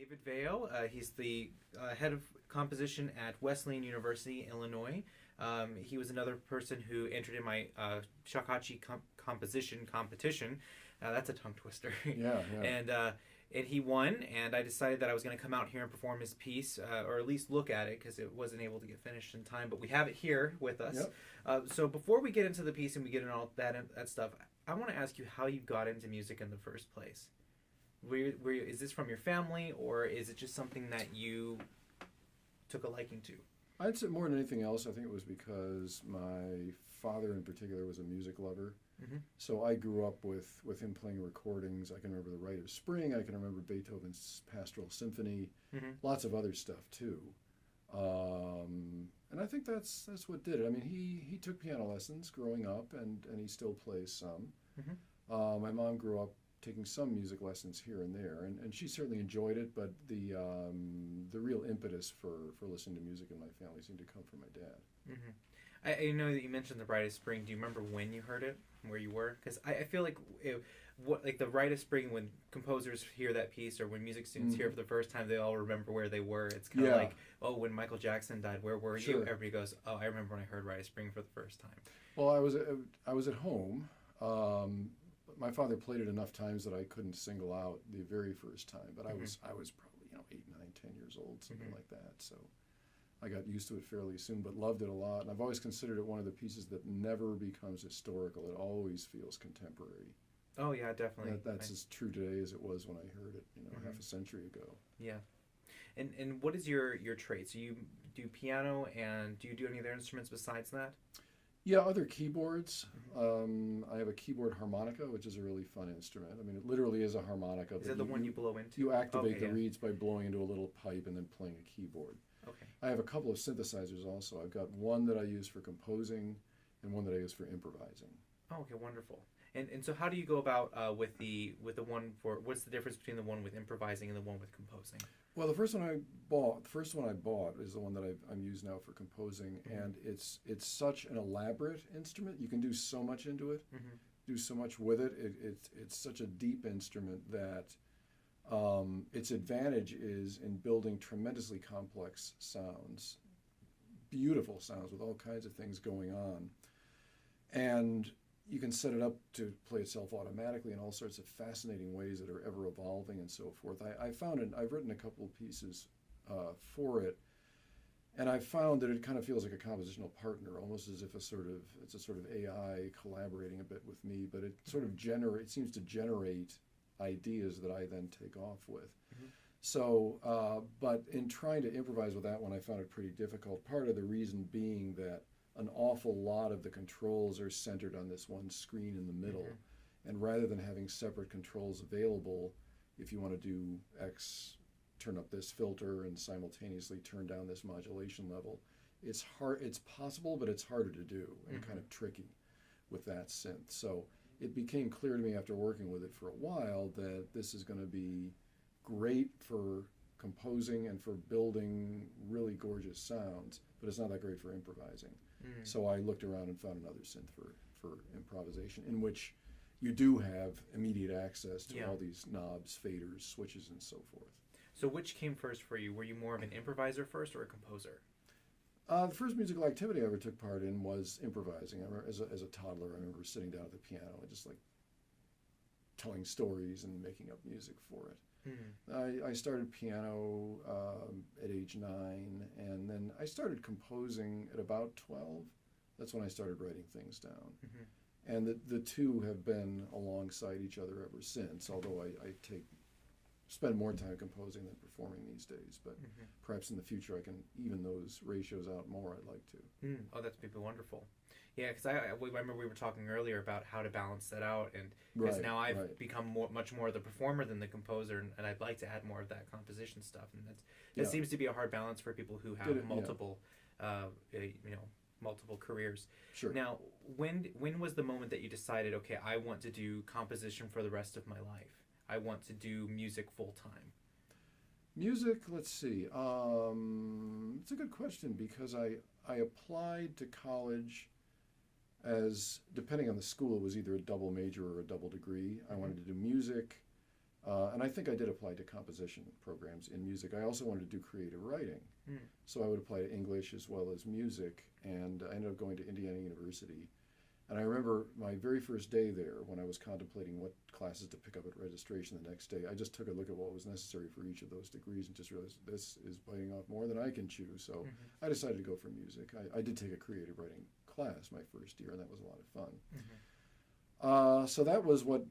David Vayo. He's the head of composition at Wesleyan University, Illinois. He was another person who entered in my Shakuhachi composition competition. That's a tongue twister. Yeah, yeah. And he won, and I decided that I was going to come out here and perform his piece, or at least look at it, because it wasn't able to get finished in time. But we have it here with us. Yep. So before we get into the piece and we get into all that stuff, I want to ask you how you got into music in the first place. Is this from your family, or is it just something that you took a liking to? I'd say more than anything else, I think it was because my father in particular was a music lover. Mm-hmm. So I grew up with him playing recordings. I can remember the Rite of Spring. I can remember Beethoven's Pastoral Symphony. Mm-hmm. Lots of other stuff too. And I think that's what did it. I mean, he took piano lessons growing up, and he still plays some. Mm-hmm. My mom grew up taking some music lessons here and there, and she certainly enjoyed it, but the real impetus for listening to music in my family seemed to come from my dad. Mm-hmm. I know that you mentioned the Brightest Spring. Do you remember when you heard it, where you were? Because I feel like like the Rite of Spring, when composers hear that piece, or when music students hear it for the first time, they all remember where they were. It's kind of like, oh, when Michael Jackson died, where were you? Everybody goes, oh, I remember when I heard Rite of Spring for the first time. Well, I was at home. My father played it enough times that I couldn't single out the very first time, but I was probably 8, 9, 10 years old, something like that. So I got used to it fairly soon, but loved it a lot. And I've always considered it one of the pieces that never becomes historical. It always feels contemporary. Oh yeah, definitely. That's as true today as it was when I heard it, half a century ago. Yeah. And what is your trade? So you do piano, and do you do any other instruments besides that? Yeah, other keyboards. I have a keyboard harmonica, which is a really fun instrument. I mean, it literally is a harmonica. Is that the one you blow into? You activate the reeds by blowing into a little pipe and then playing a keyboard. Okay. I have a couple of synthesizers also. I've got one that I use for composing and one that I use for improvising. Oh, okay, wonderful. And so how do you go about with the one for, what's the difference between the one with improvising and the one with composing? Well, the first one I bought is the one that I'm used now for composing, and it's such an elaborate instrument. You can do so much into it, do so much with it. It's such a deep instrument that its advantage is in building tremendously complex sounds, beautiful sounds with all kinds of things going on, and you can set it up to play itself automatically in all sorts of fascinating ways that are ever evolving and so forth. I've written a couple of pieces for it, and I've found that it kind of feels like a compositional partner, almost as if it's a sort of AI collaborating a bit with me, but it sort of seems to generate ideas that I then take off with. So, but in trying to improvise with that one, I found it pretty difficult. Part of the reason being that an awful lot of the controls are centered on this one screen in the middle. And rather than having separate controls available, if you want to do X, turn up this filter and simultaneously turn down this modulation level, it's possible, but it's harder to do and kind of tricky with that synth. So it became clear to me after working with it for a while that this is going to be great for composing and for building really gorgeous sounds, but it's not that great for improvising. So I looked around and found another synth for improvisation, in which you do have immediate access to all these knobs, faders, switches, and so forth. So which came first for you? Were you more of an improviser first or a composer? The first musical activity I ever took part in was improvising. I remember as a toddler, I remember sitting down at the piano and just like telling stories and making up music for it. I started piano at age 9, and then I started composing at about 12. That's when I started writing things down. And the two have been alongside each other ever since, although I spend more time composing than performing these days. But perhaps in the future I can even those ratios out more. I'd like to. Oh, that'd be wonderful. Yeah, because I remember we were talking earlier about how to balance that out, and because now I've become much more the performer than the composer, and I'd like to add more of that composition stuff, and that seems to be a hard balance for people who have multiple, multiple careers. Sure. Now, when was the moment that you decided, okay, I want to do composition for the rest of my life? I want to do music full time. Music, let's see. It's a good question, because I applied to college as, depending on the school, it was either a double major or a double degree. I wanted to do music And I think I did apply to composition programs in music. I also wanted to do creative writing. So I would apply to English as well as music, and I ended up going to Indiana University. And I remember my very first day there, when I was contemplating what classes to pick up at registration the next day, I just took a look at what was necessary for each of those degrees and just realized this is biting off more than I can chew. So I decided to go for music. I did take a creative writing class my first year, and that was a lot of fun. So that was what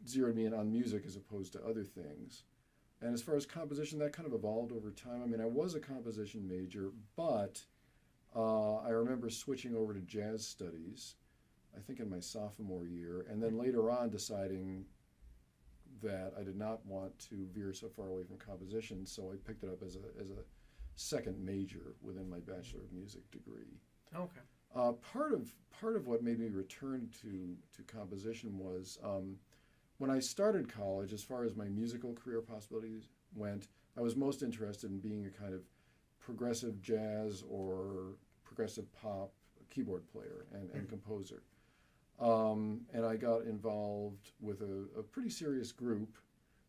zeroed me in on music as opposed to other things. And as far as composition, that kind of evolved over time. I mean, I was a composition major, but I remember switching over to jazz studies, I think in my sophomore year, and then later on deciding that I did not want to veer so far away from composition, so I picked it up as a second major within my Bachelor of Music degree. Okay. Part of what made me return to composition was when I started college, as far as my musical career possibilities went, I was most interested in being a kind of progressive jazz or progressive pop keyboard player and composer. And I got involved with a pretty serious group,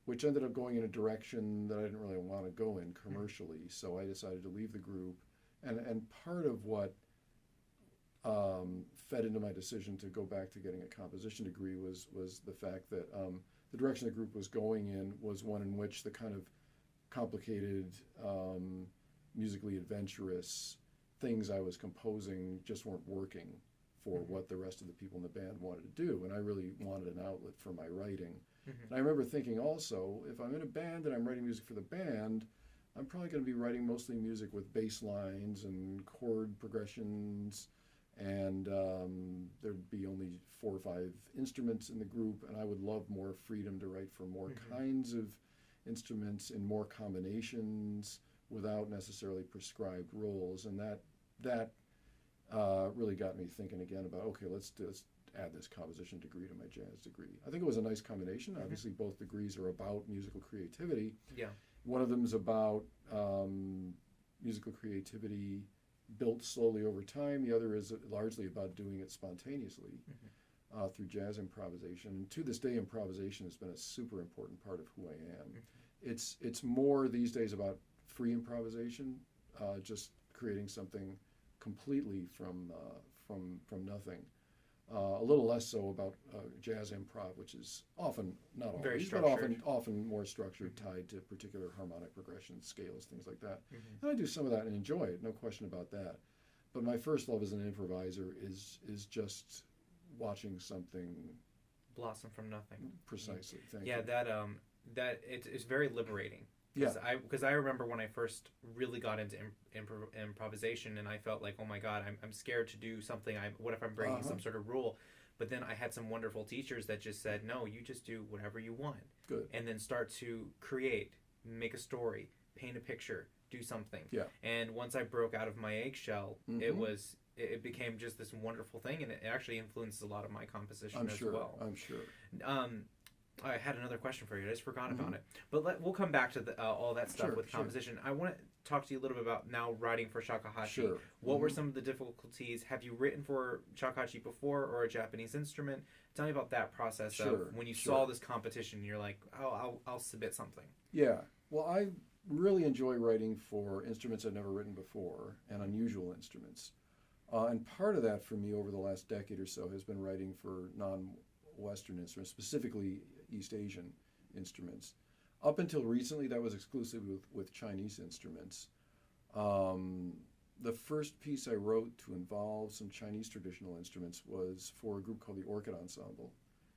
which ended up going in a direction that I didn't really want to go in commercially. So I decided to leave the group. And part of what fed into my decision to go back to getting a composition degree was the fact that the direction the group was going in was one in which the kind of complicated, musically adventurous things I was composing just weren't working for what the rest of the people in the band wanted to do. And I really wanted an outlet for my writing. And I remember thinking also, if I'm in a band and I'm writing music for the band, I'm probably going to be writing mostly music with bass lines and chord progressions, and there'd be only 4 or 5 instruments in the group, and I would love more freedom to write for more kinds of instruments in more combinations without necessarily prescribed roles. And that really got me thinking again about, okay, let's add this composition degree to my jazz degree. I think it was a nice combination. Obviously, both degrees are about musical creativity. Yeah. One of them is about musical creativity built slowly over time. The other is largely about doing it spontaneously through jazz improvisation. And to this day, improvisation has been a super important part of who I am. It's more these days about free improvisation, just creating something completely from nothing. A little less so about jazz improv, which is often, not always, but often more structured, tied to particular harmonic progressions, scales, things like that. And I do some of that and enjoy it, no question about that. But my first love as an improviser is just watching something blossom from nothing. Precisely. Thank you. That it's very liberating. Because I remember when I first really got into improvisation, and I felt like, oh my God, I'm scared to do something. What if I'm breaking some sort of rule? But then I had some wonderful teachers that just said, no, you just do whatever you want. Good. And then start to create, make a story, paint a picture, do something. Yeah. And once I broke out of my eggshell, it became just this wonderful thing, and it actually influences a lot of my composition as well. I'm sure. I had another question for you. I just forgot about it. But we'll come back to all that stuff with composition. I want to talk to you a little bit about now writing for shakuhachi. What were some of the difficulties? Have you written for shakuhachi before or a Japanese instrument? Tell me about that process of when you saw this competition, you're like, oh, I'll submit something. Yeah. Well, I really enjoy writing for instruments I've never written before and unusual instruments. And part of that for me over the last decade or so has been writing for non-Western instruments, specifically East Asian instruments. Up until recently, that was exclusively with Chinese instruments. The first piece I wrote to involve some Chinese traditional instruments was for a group called the Orchid Ensemble.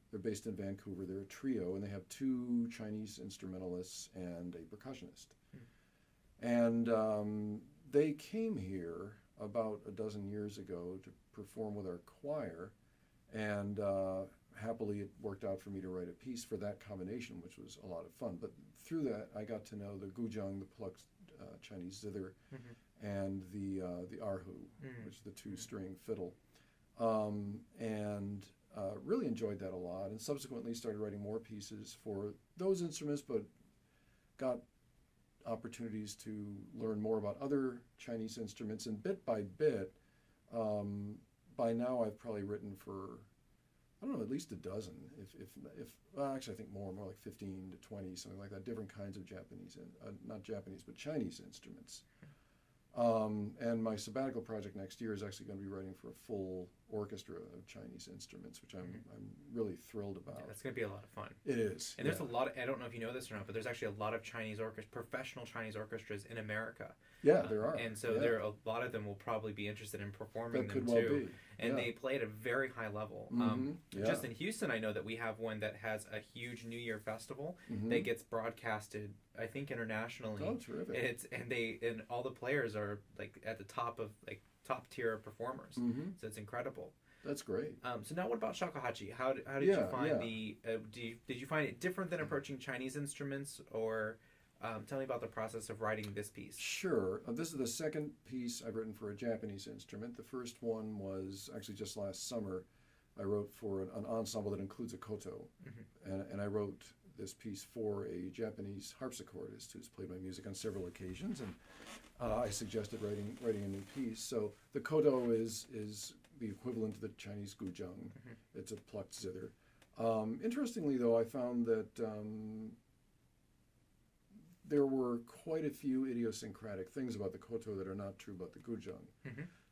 They're based in Vancouver. They're a trio, and they have 2 Chinese instrumentalists and a percussionist. And they came here about a dozen years ago to perform with our choir, and happily it worked out for me to write a piece for that combination, which was a lot of fun. But through that, I got to know the guzheng, the plucked Chinese zither, and the erhu, which is the 2-string fiddle, and really enjoyed that a lot. And subsequently started writing more pieces for those instruments, but got opportunities to learn more about other Chinese instruments. And bit by bit, by now I've probably written for I don't know, at least a dozen, if well, actually I think more like 15 to 20, something like that, different kinds of Japanese, not Japanese, but Chinese instruments. And my sabbatical project next year is actually going to be writing for a full orchestra of Chinese instruments, which I'm really thrilled about. Yeah, that's going to be a lot of fun. It is. And there's a lot of, I don't know if you know this or not, but there's actually a lot of professional Chinese orchestras in America. Yeah, there are. And so there are a lot of them will probably be interested in performing that them could too. Well be. And they play at a very high level. Just in Houston, I know that we have one that has a huge New Year festival that gets broadcasted, I think, internationally. Oh, terrific! And all the players are like at the top of like top tier performers. So it's incredible. That's great. So now, what about shakuhachi? How did you find did you find it different than approaching Chinese instruments, or tell me about the process of writing this piece? Sure. This is the second piece I've written for a Japanese instrument. The first one was actually just last summer. I wrote for an ensemble that includes a koto, and I wrote this piece for a Japanese harpsichordist who's played my music on several occasions, and I suggested writing a new piece. So the koto is the equivalent to the Chinese guzheng. It's a plucked zither. Interestingly, though, I found that there were quite a few idiosyncratic things about the koto that are not true about the guzheng.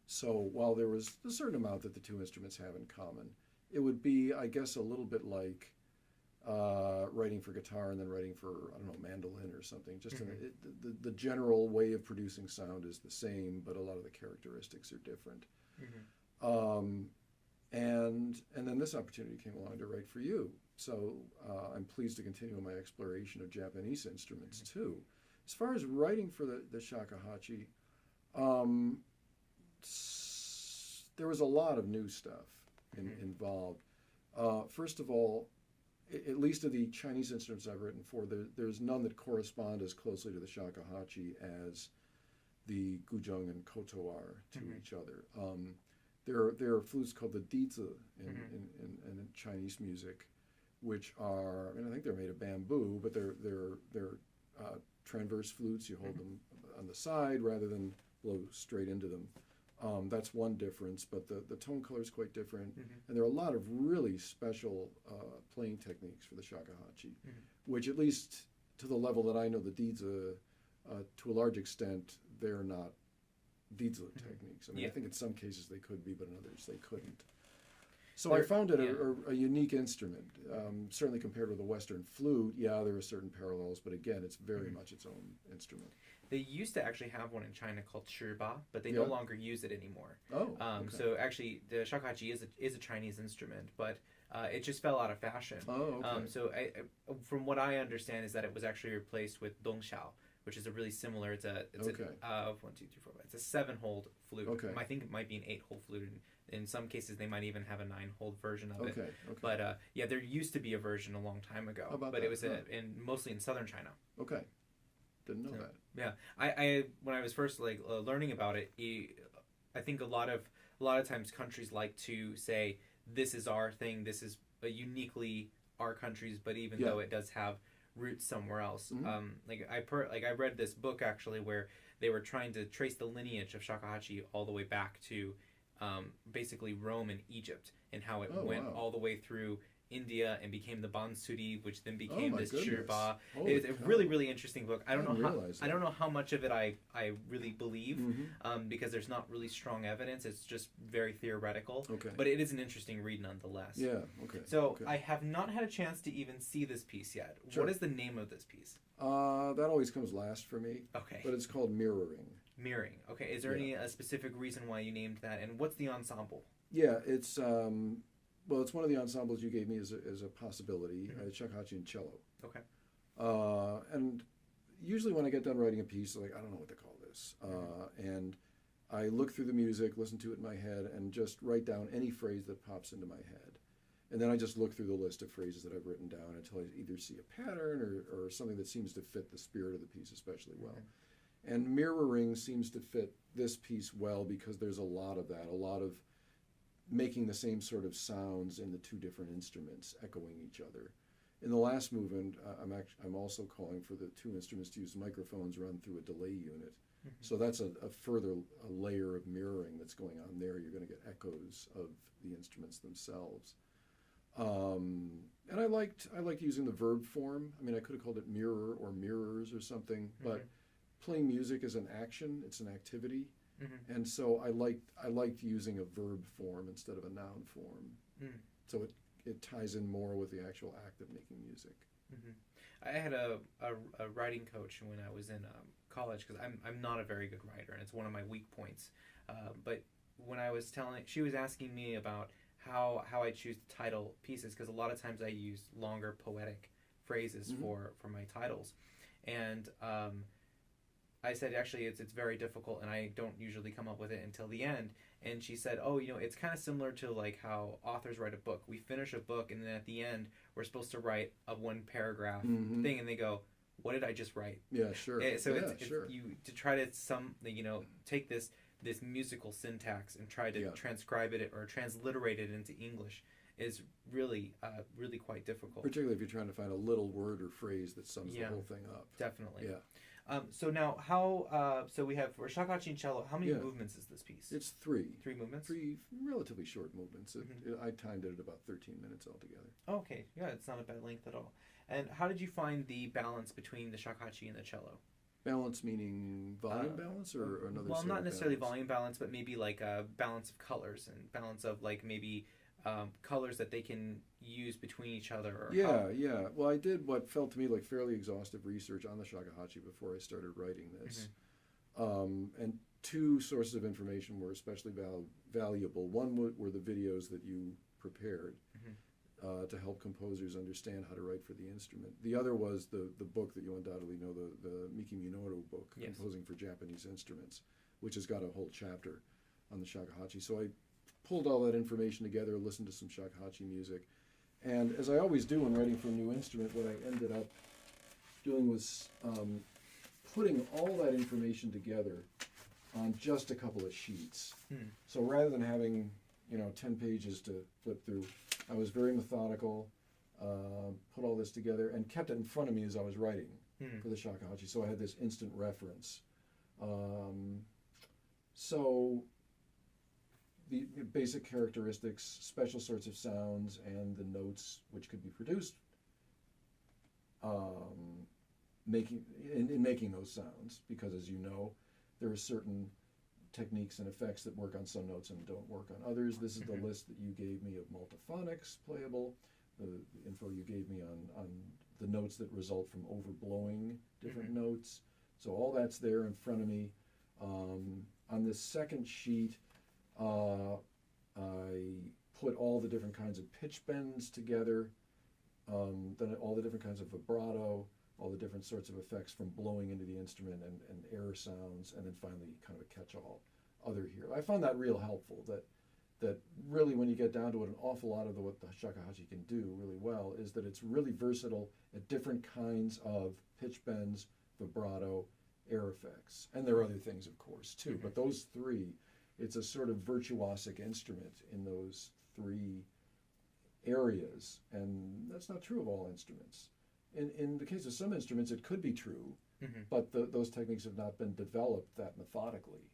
So while there was a certain amount that the two instruments have in common, it would be, I guess, a little bit like writing for guitar and then writing for, I don't know, mandolin or something. Just the general way of producing sound is the same, but a lot of the characteristics are different. And then this opportunity came along to write for you. So I'm pleased to continue my exploration of Japanese instruments too. As far as writing for the shakuhachi, there was a lot of new stuff involved. First of all, at least of the Chinese instruments I've written for, there's none that correspond as closely to the shakuhachi as the guzheng and koto are to each other. There are flutes called the dizi in Chinese music, which are, and I think they're made of bamboo, but they're transverse flutes. You hold them on the side rather than blow straight into them. That's one difference, but the tone color is quite different, and there are a lot of really special playing techniques for the shakuhachi, which, at least to the level that I know the dizi, to a large extent, they're not dizi techniques. I mean, I think in some cases they could be, but in others they couldn't. So I found it a unique instrument. Certainly compared with a Western flute, there are certain parallels, but again, it's very much its own instrument. They used to actually have one in China called shiba, but they no longer use it anymore. Oh, okay. So actually, the shakuhachi is a Chinese instrument, but it just fell out of fashion. Oh, okay. So from what I understand is that it was actually replaced with dongxiao, which is a really similar. It's a 1, 2, 3, 4. It's a 7-hole flute. Okay. I think it might be an 8-hole flute. In some cases, they might even have a 9-hole version of it. Okay. But there used to be a version a long time ago. How about but that? it was mostly in southern China. Okay. Didn't know that. Yeah, I when I was first learning about it, I think a lot of times countries like to say this is our thing, this is uniquely our country's, but even though it does have roots somewhere else. I read this book actually where they were trying to trace the lineage of shakuhachi all the way back to basically Rome and Egypt, and how it went all the way through India and became the bansuri, which then became this shirba. It's a really, really interesting book. I don't know how much of it I really believe, because there's not really strong evidence. It's just very theoretical. Okay. But it is an interesting read nonetheless. Yeah. Okay. So I have not had a chance to even see this piece yet. Sure. What is the name of this piece? That always comes last for me. Okay. But it's called Mirroring. Mirroring. Okay. Is there any specific reason why you named that, and what's the ensemble? Yeah, it's well, it's one of the ensembles you gave me as a possibility. Shakuhachi and Cello. Okay. And usually when I get done writing a piece, like, I don't know what to call this, and I look through the music, listen to it in my head, and just write down any phrase that pops into my head. And then I just look through the list of phrases that I've written down until I either see a pattern or something that seems to fit the spirit of the piece especially well. And mirroring seems to fit this piece well because there's a lot of that, a lot of making the same sort of sounds in the two different instruments, echoing each other. In the last movement, I'm also calling for the two instruments to use microphones run through a delay unit. So that's a further layer of mirroring that's going on there. You're going to get echoes of the instruments themselves. And I liked using the verb form. I mean, I could have called it mirror or mirrors or something, but playing music is an action, it's an activity. And so I liked using a verb form instead of a noun form. So it ties in more with the actual act of making music. I had a writing coach when I was in college, because I'm not a very good writer, and it's one of my weak points. But when I was she was asking me about how I choose to title pieces, because a lot of times I use longer poetic phrases for my titles, and I said, actually, it's very difficult, and I don't usually come up with it until the end. And she said, oh, it's kind of similar to like how authors write a book. We finish a book, and then at the end, we're supposed to write a one paragraph thing, and they go, what did I just write? Yeah, sure. So it's you to try to take this musical syntax and try to transcribe it or transliterate it into English is really quite difficult. Particularly if you're trying to find a little word or phrase that sums the whole thing up. Definitely. Yeah. So now, so we have for Shakuhachi and Cello, how many movements is this piece? It's 3. 3 movements? 3 relatively short movements. I timed it at about 13 minutes altogether. Okay, yeah, it's not a bad length at all. And how did you find the balance between the shakuhachi and the cello? Balance meaning volume balance or another? Well, sort not of necessarily balance? volume balance, but maybe like a balance of colors and balance of like maybe colors that they can use between each other. Or yeah. Well, I did what felt to me like fairly exhaustive research on the shakuhachi before I started writing this. And 2 sources of information were especially valuable. One were the videos that you prepared to help composers understand how to write for the instrument. The other was the book that you undoubtedly know, the Miki Minoru book, Composing for Japanese Instruments, which has got a whole chapter on the shakuhachi. So I pulled all that information together, listened to some shakuhachi music, and as I always do when writing for a new instrument, what I ended up doing was putting all that information together on just a couple of sheets. So rather than having 10 pages to flip through, I was very methodical, put all this together, and kept it in front of me as I was writing for the shakuhachi, so I had this instant reference. So the basic characteristics, special sorts of sounds, and the notes which could be produced in making those sounds, because as you know, there are certain techniques and effects that work on some notes and don't work on others. This is the list that you gave me of multiphonics playable, the info you gave me on the notes that result from overblowing different notes. So all that's there in front of me. On this second sheet, I put all the different kinds of pitch bends together, then all the different kinds of vibrato, all the different sorts of effects from blowing into the instrument and air sounds, and then finally kind of a catch-all other here. I found that real helpful, that really when you get down to it, an awful lot of what the shakuhachi can do really well is that it's really versatile at different kinds of pitch bends, vibrato, air effects. And there are other things, of course, too, but those 3, it's a sort of virtuosic instrument in those 3 areas, and that's not true of all instruments. In the case of some instruments, it could be true, but those techniques have not been developed that methodically.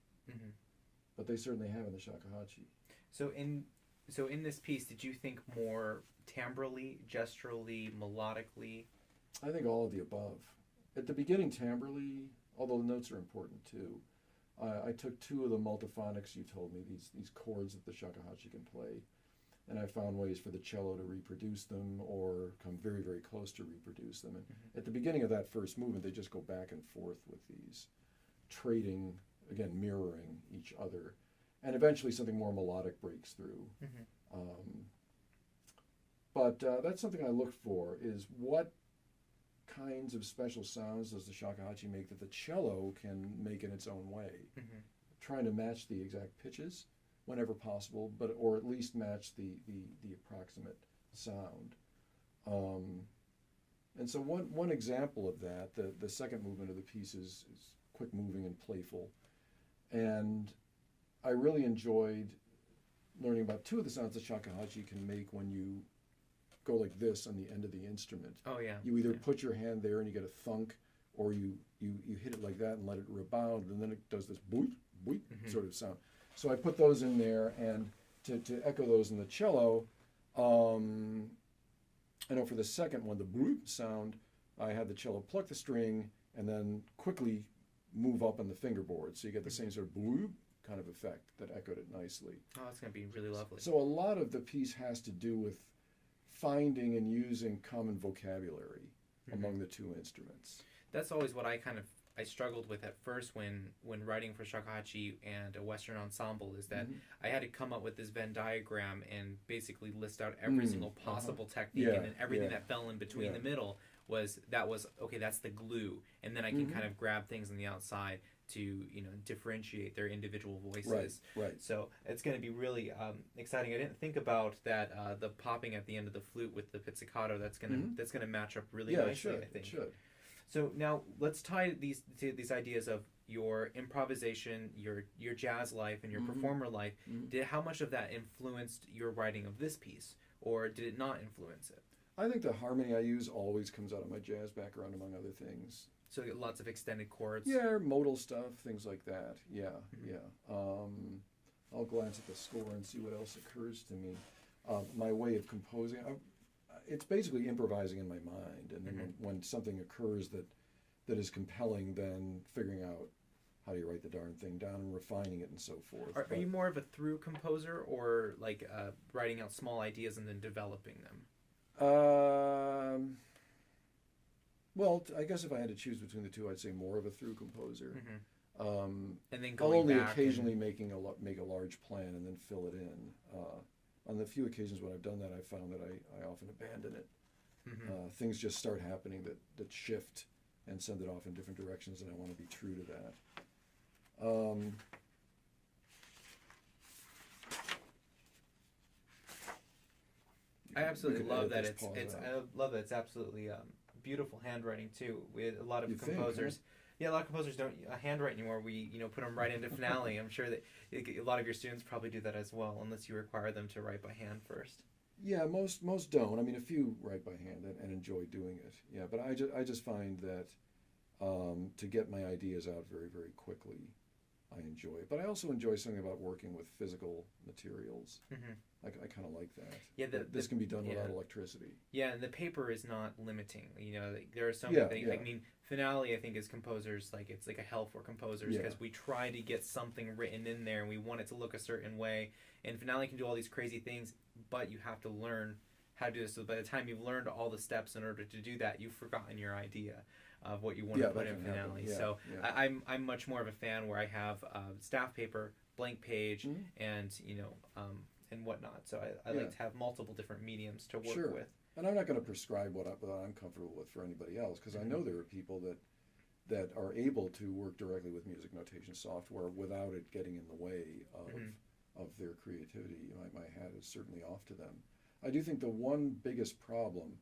But they certainly have in the shakuhachi. So in this piece, did you think more timbrally, gesturally, melodically? I think all of the above. At the beginning, timbrally, although the notes are important too. I took 2 of the multiphonics you told me, these chords that the shakuhachi can play, and I found ways for the cello to reproduce them or come very, very close to reproduce them. And at the beginning of that first movement, they just go back and forth with these, trading, again, mirroring each other. And eventually something more melodic breaks through. But that's something I look for, is what kinds of special sounds does the shakuhachi make that the cello can make in its own way? Trying to match the exact pitches whenever possible, or at least match the approximate sound. And so one example of that, the second movement of the piece is quick moving and playful. And I really enjoyed learning about 2 of the sounds that shakuhachi can make when you go like this on the end of the instrument. Oh yeah. You either put your hand there and you get a thunk, or you hit it like that and let it rebound, and then it does this boop, boop sort of sound. So I put those in there, and to echo those in the cello, I know for the second one, the bloop sound, I had the cello pluck the string and then quickly move up on the fingerboard. So you get the same sort of bloop kind of effect that echoed it nicely. Oh, that's going to be really lovely. So a lot of the piece has to do with finding and using common vocabulary among the two instruments. That's always what I struggled with at first when writing for Shakuhachi and a Western ensemble, is that I had to come up with this Venn diagram and basically list out every single possible technique, and then everything that fell in between the middle was okay, that's the glue, and then I can kind of grab things on the outside to differentiate their individual voices. Right. So it's going to be really exciting. I didn't think about that the popping at the end of the flute with the pizzicato. That's gonna match up really nicely. I think. It should. So now let's tie these ideas of your improvisation, your jazz life, and your performer life. How much of that influenced your writing of this piece, or did it not influence it? I think the harmony I use always comes out of my jazz background, among other things. So lots of extended chords. Yeah, modal stuff, things like that. Yeah. I'll glance at the score and see what else occurs to me. My way of composing, it's basically improvising in my mind, and then when something occurs that is compelling, then figuring out how do you write the darn thing down and refining it and so forth. Are you more of a through composer, or like writing out small ideas and then developing them? Well, I guess if I had to choose between the two, I'd say more of a through composer. And then I'll only occasionally make a large plan and then fill it in. On the few occasions when I've done that, I've found that I often abandon it. Things just start happening that shift and send it off in different directions, and I want to be true to that. I absolutely love that I love that it's absolutely beautiful handwriting too. With a lot of composers. Yeah, a lot of composers don't handwrite anymore. We put them right into finale. I'm sure that a lot of your students probably do that as well, unless you require them to write by hand first. Yeah, most don't. I mean, a few write by hand and enjoy doing it. Yeah, but I just find that to get my ideas out very, very quickly, I enjoy it. But I also enjoy something about working with physical materials. I kind of like that. Yeah, this can be done without electricity. Yeah, and the paper is not limiting. There are so many things. I mean, finale, I think, as composers, it's like a hell for composers, because we try to get something written in there and we want it to look a certain way. And finale can do all these crazy things, but you have to learn how to do this. So by the time you've learned all the steps in order to do that, you've forgotten your idea of what you want to put in finale. I'm much more of a fan where I have staff paper, blank page, and and whatnot. So I like to have multiple different mediums to work with. And I'm not going to prescribe what I'm comfortable with for anybody else, because I know there are people that are able to work directly with music notation software without it getting in the way of their creativity. My hat is certainly off to them. I do think the one biggest problem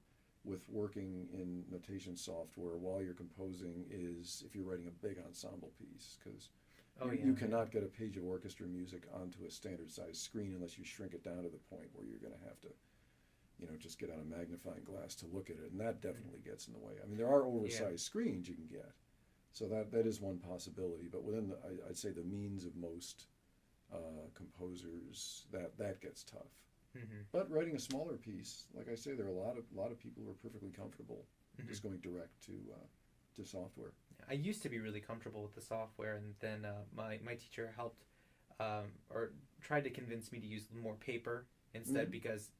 with working in notation software while you're composing is if you're writing a big ensemble piece, because you cannot get a page of orchestra music onto a standard size screen unless you shrink it down to the point where you're going to have to just get out a magnifying glass to look at it, and that definitely gets in the way. I mean, there are oversized screens you can get, so that is one possibility, but within I'd say the means of most composers, that gets tough. But writing a smaller piece, like I say, there are a lot of people who are perfectly comfortable just going direct to software. I used to be really comfortable with the software, and then my teacher helped or tried to convince me to use more paper instead, because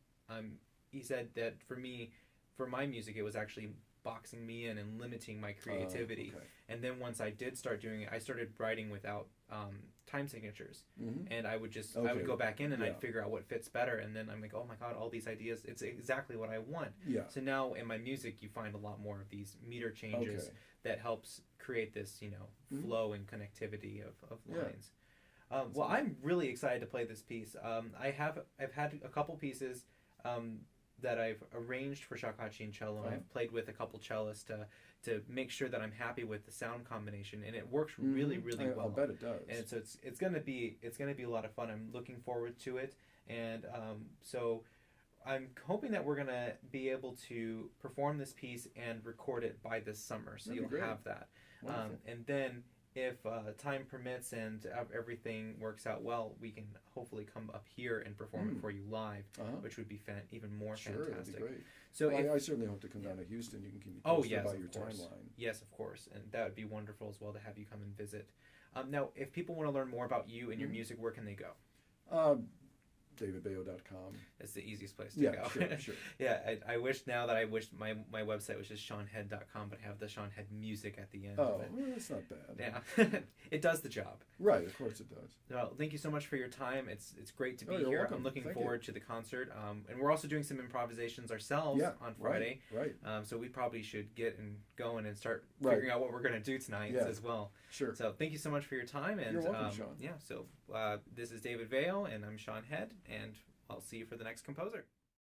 he said that for my music, it was actually boxing me in and limiting my creativity. And then once I did start doing it, I started writing without time signatures, and I would go back in and I'd figure out what fits better, and then I'm like, oh my god, all these ideas, it's exactly what I want. So now in my music, you find a lot more of these meter changes that helps create this flow and connectivity of lines. Well, I'm really excited to play this piece. I've had a couple pieces that I've arranged for Shakuhachi and Cello. I've played with a couple cellists to make sure that I'm happy with the sound combination, and it works really, really well. I'll bet it does. And so it's gonna be a lot of fun. I'm looking forward to it, and so I'm hoping that we're gonna be able to perform this piece and record it by this summer. So you'll have that, and then if time permits and everything works out well, we can hopefully come up here and perform it for you live, which would be even more fantastic. That'd be great. So I certainly hope to come down to Houston. You can keep me posted about your timeline. Yes, of course. And that would be wonderful as well to have you come and visit. Now, if people want to learn more about you and your music, where can they go? DavidVayo.com. That's the easiest place to go. Sure. Yeah, I wish now that I wish my website was just ShawnHead.com, but I have the Shawn Head music at the end. Oh, well, that's not bad. Yeah, it does the job. Right, of course it does. Well, thank you so much for your time. It's great to be you're here. welcome. I'm looking Thank forward you. to the concert. And we're also doing some improvisations ourselves on Friday. Right. So we probably should get going and start Right. figuring out what we're going to do tonight as well. Sure. So thank you so much for your time. And you're welcome, Shawn. yeah, so this is David Vayo, and I'm Shawn Head, and I'll see you for the next composer.